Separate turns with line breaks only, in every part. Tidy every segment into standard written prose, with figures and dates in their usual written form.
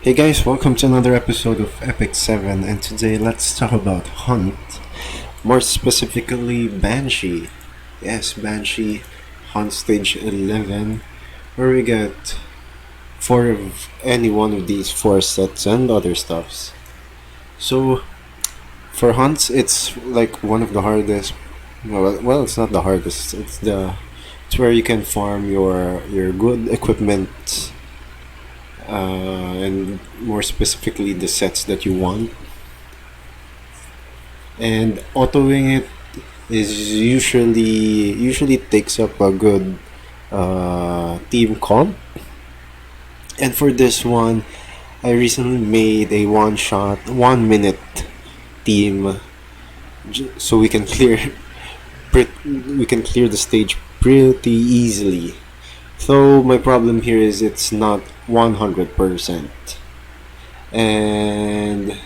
Hey guys, welcome to another episode of Epic 7, and today let's talk about Hunt, more specifically Banshee. Yes, Banshee, Hunt Stage 11, where we get four of any one of these four sets and other stuffs. So, for Hunts, it's like one of the hardest. Well, it's not the hardest. It's where you can farm your good equipment, and more specifically the sets that you want. And autoing it is usually takes up a good team comp. And for this one, I recently made a one shot 1 minute team, so we can clear the stage pretty easily. So my problem here is it's not 100%. And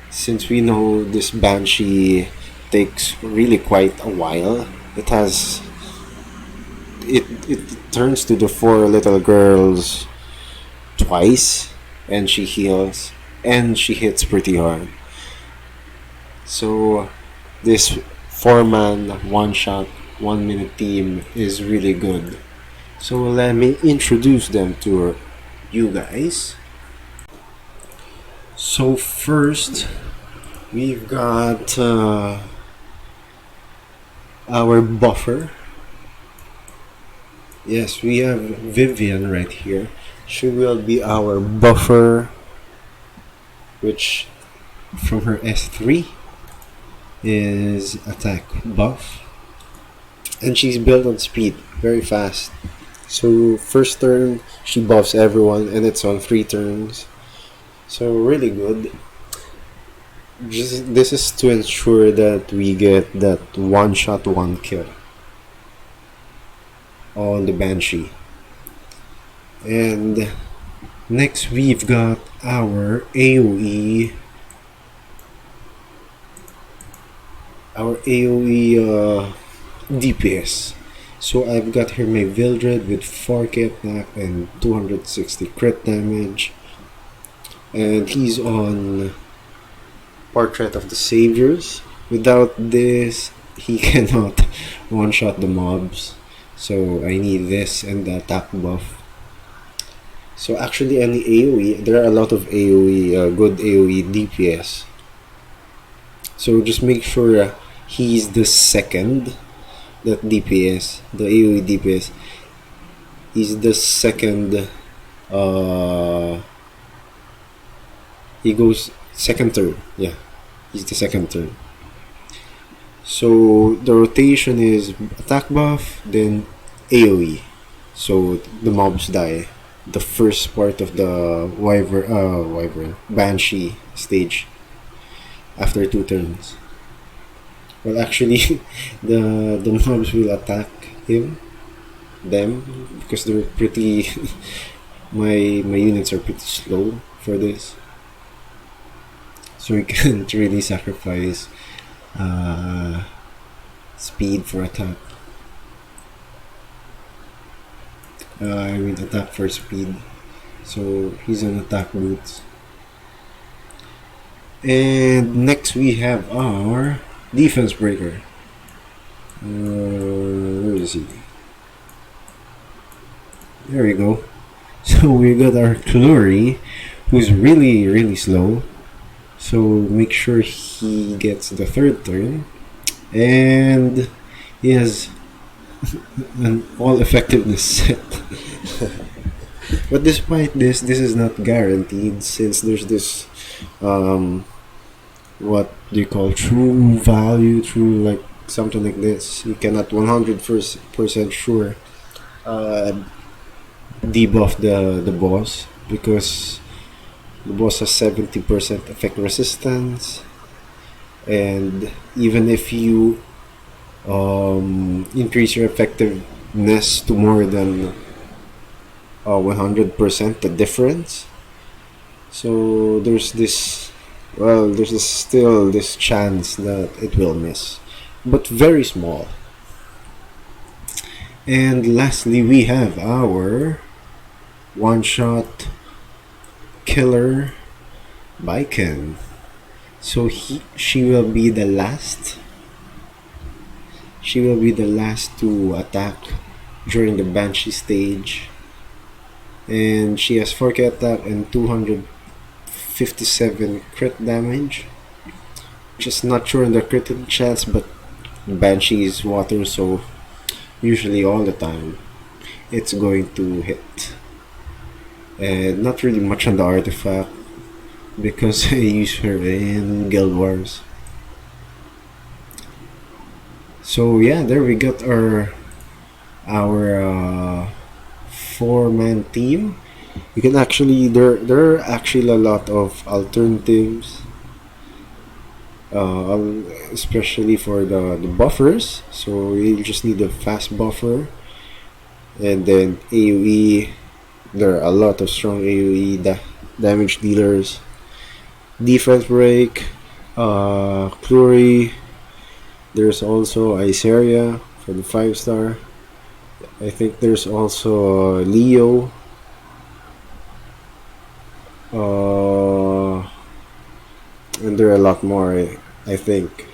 since we know this Banshee takes really quite a while, it turns to the four little girls twice, and she heals and she hits pretty hard. So this four-man one-shot 1 minute team is really good. So let me introduce them to you guys. So first, we've got our buffer. Yes, we have Vivian right here. She will be our buffer, which from her S3 is attack buff. And she's built on speed, very fast. So first turn, she buffs everyone, and it's on 3 turns. So really good. This is to ensure that we get that one shot, one kill on the Banshee. And next we've got our AoE DPS. So I've got here my Vildred with 4k attack and 260 crit damage. And he's on Portrait of the Saviors. Without this, he cannot one-shot the mobs. So I need this and the attack buff. So actually any AoE, there are a lot of AoE, good AoE DPS. So just make sure he's the second, that DPS, the AoE DPS. He's the second, he goes second turn, yeah. He's the second turn. So the rotation is attack buff, then AoE. So the mobs die. The first part of the Wyvern Banshee stage after 2 turns. Well, actually, the mobs will attack them because they're pretty. My units are pretty slow for this, so we can't really sacrifice speed for attack. I mean attack for speed. So he's on attack boots. And next we have our defense breaker. Where is he? There we go. So we got our Clury, who's really slow. So make sure he gets the third turn. And he has an all effectiveness set. But despite this is not guaranteed, since there's this what do you call true value, true like something like this. You cannot 100% sure debuff the boss, because the boss has 70% effect resistance, and even if you increase your effectiveness to more than 100%, the difference. So there's still this chance that it will miss, but very small. And lastly, we have our one shot killer Baiken. So she will be the last. She will be the last to attack during the Banshee stage. And she has 4K attack and 257 crit damage. Just not sure on the crit chance, but Banshee is water, so usually all the time it's going to hit. And not really much on the artifact because I use her in Guild Wars. So yeah, there we got our 4-man team. You can actually there are actually a lot of alternatives, especially for the buffers. So you just need a fast buffer, and then AOE. There are a lot of strong AOE damage dealers. Defense break, Clury. There's also Iceria for the 5-star. I think there's also Leo. And there are a lot more, I think.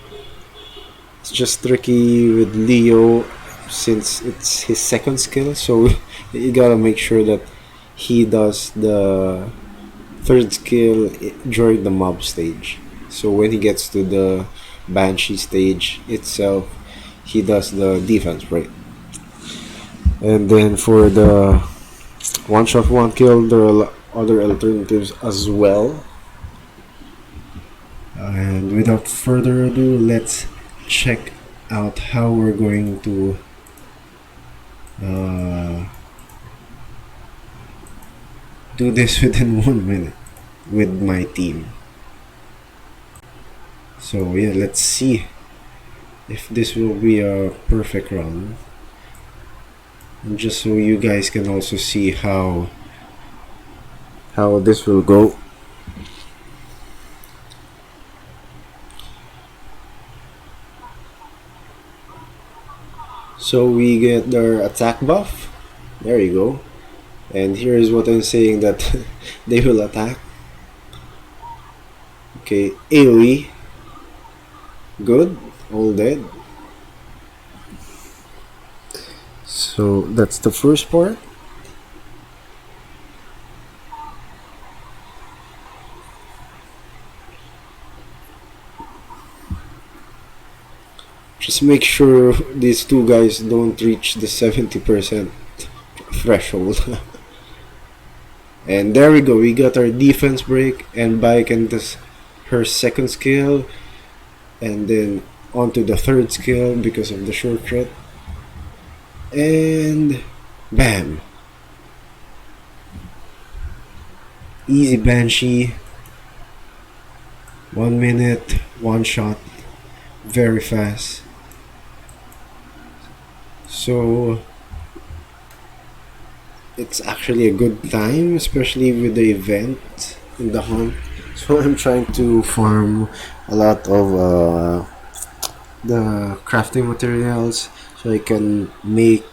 It's just tricky with Leo since it's his second skill, so you gotta make sure that he does the third skill during the mob stage. So when he gets to the Banshee stage itself, he does the defense break. And then for the one shot, one kill, there are other alternatives as well. And without further ado, let's check out how we're going to do this within 1 minute with my team. So yeah, let's see if this will be a perfect run. And just so you guys can also see how this will go. So we get their attack buff. There you go. And here is what I'm saying that they will attack. Okay, AoE. Good. All dead. So that's the first part. Just make sure these two guys don't reach the 70% threshold. And there we go, we got our defense break, and Baiken does her second skill, and then onto the third skill because of the short crit. And bam! Easy Banshee. 1 minute, one shot, very fast. So it's actually a good time, especially with the event in the hunt. So I'm trying to farm a lot of the crafting materials so I can make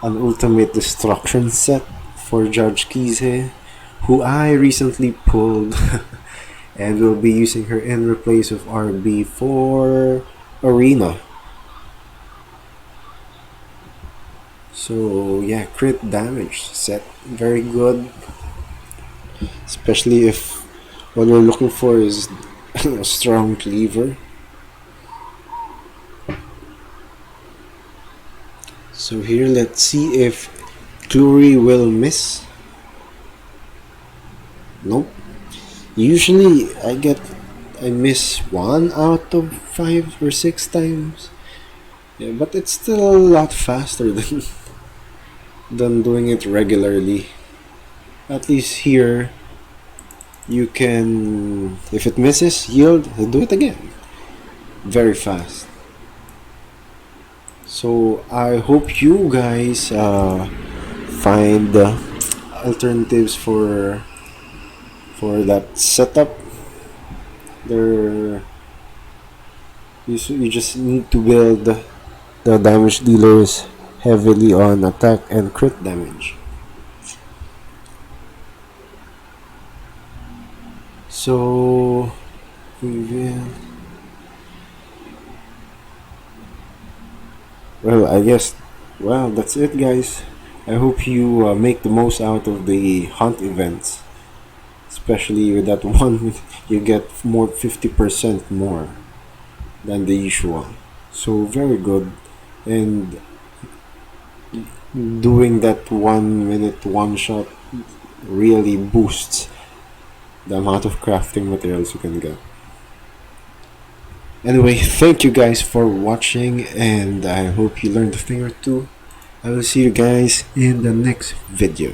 an ultimate destruction set for Judge Kize, who I recently pulled and will be using her in replace of RB for Arena. So yeah, crit damage set, very good, especially if what we're looking for is a strong cleaver. So here, let's see if Clury will miss. Nope. Usually I miss 1 out of 5 or 6 times. Yeah, but it's still a lot faster than doing it regularly. At least here you can, if it misses, yield, do it again. Very fast. So I hope you guys find alternatives for that setup. You just need to build the damage dealers heavily on attack and crit damage. So we will. Well, I guess. Well, that's it, guys. I hope you make the most out of the hunt events, especially with that one. You get more 50% more than the usual. So very good, and doing that 1 minute one shot really boosts the amount of crafting materials you can get. Anyway, thank you guys for watching, and I hope you learned a thing or two. I will see you guys in the next video.